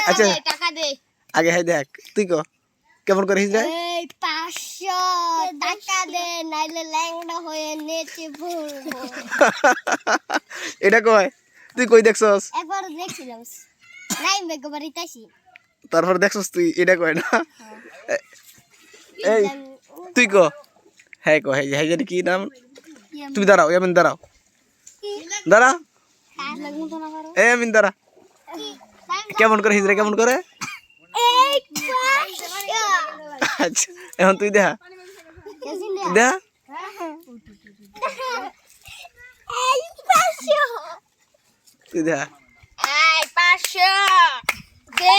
আচ্ছা টাকা দে আগে হাই দেখ তুই ক কেমন করে হিজড়া এই 500 টাকা দে নাইলে ল্যাংড়া হয়ে নেচে পড়বো এটা কয় তুই কই দেখছস একবার দেখছিলাম নাই বেগবাড়ি তাইছি তারপর দেখছস তুই এটা কয় না এই তুই ক হ্যাঁ ক হ্যাঁ জানি কি নাম তুমি দাঁড়াও এমন দাঁড়াও দাঁড়া এমন দাঁড়া কেমন করে হিজড়া কেমন করে আচ্ছা এখন তুই দেখা দেখা তুই দেখা এই 500 দে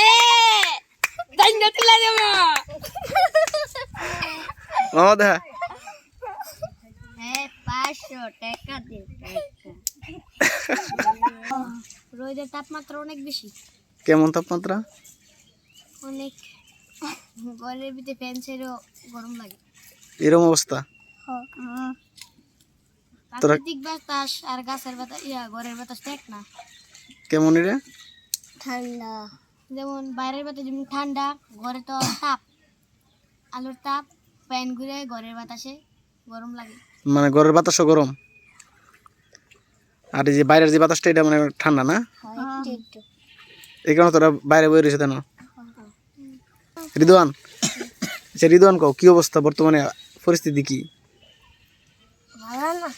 দাইনা দিলা দে মামা দেখা এই 500 টাকা দে রোদের তাপমাত্রা অনেক বেশি কেমন তাপমাত্রা অনেক ঘরের ভিতরে ফ্যান ছেড়েও গরম লাগে এরকম অবস্থা প্রাকৃতিক বাতাস আর গাছের বাতাস ঘরের বাতাস এক না কেমন রে ঠান্ডা যেমন বাইরের বাতাস যেমন ঠান্ডা ঘরে তো তাপ আলোর তাপ ফ্যান ঘুরে ঘরের বাতাসে গরম লাগে মানে ঘরের বাতাসও গরম আর এই যে বাইরের যে বাতাসটা এটা মানে ঠান্ডা না এই কারণে তোরা বাইরে বই রয়েছে কেন রিদওয়ান আচ্ছা রিদওয়ান কও কি অবস্থা বর্তমানে পরিস্থিতি কি ভালো না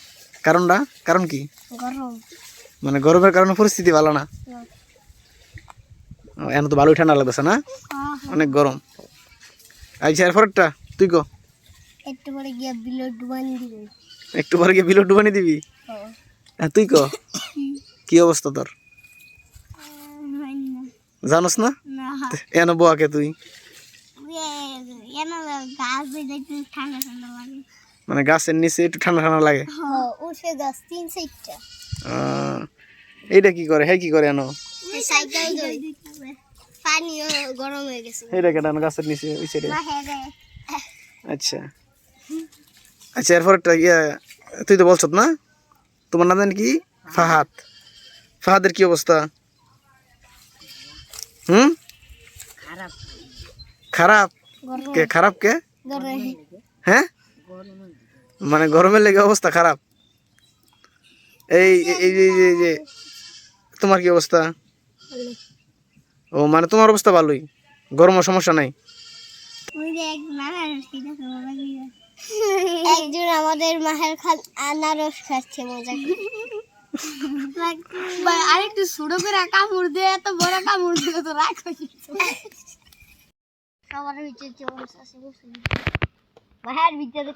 কারণটা কারণ কি গরম মানে গরমের কারণে পরিস্থিতি ভালো না এখন তো ভালোই ঠান্ডা লাগতেছে না অনেক গরম আচ্ছা এরপরটা তুই কো একটু পরে গিয়ে বিলো ডুবানি দিবে একটু পরে গিয়ে বিলো ডুবানি দিবি হ্যাঁ তুই কো কি অবস্থা তোর জানোস না এন বোয়াকে তুই ঠান্ডা ঠান্ডা লাগে মানে গাছের নিচে একটু ঠান্ডা ঠান্ডা লাগে উঠে গাছ 3-4টা এইটা কি করে হ্যাঁ কি করে এনো সাইকেল দই পানিও গরম হয়ে গেছে এইটা কেন গাছের নিচে ওই সাইডে আচ্ছা আচ্ছা এরপরটা ইয়া তুই তো বলছত না তোমার নাম জানি কি ফাহাদ ফাহাদের কি অবস্থা খারাপ খারাপ কে খারাপ কে হ্যাঁ মানে গরমের লেগে অবস্থা খারাপ এই এই যে তোমার কি অবস্থা ও মানে তোমার অবস্থা ভালোই গরমের সমস্যা নাই একজন আমাদের মাহের খান আনারস খাচ্ছে মজা আরেকটু ছোট করে কামড় দে এত বড় কামড় দিলে তো রাখ সবার ভিতরে বাহির ভিতরে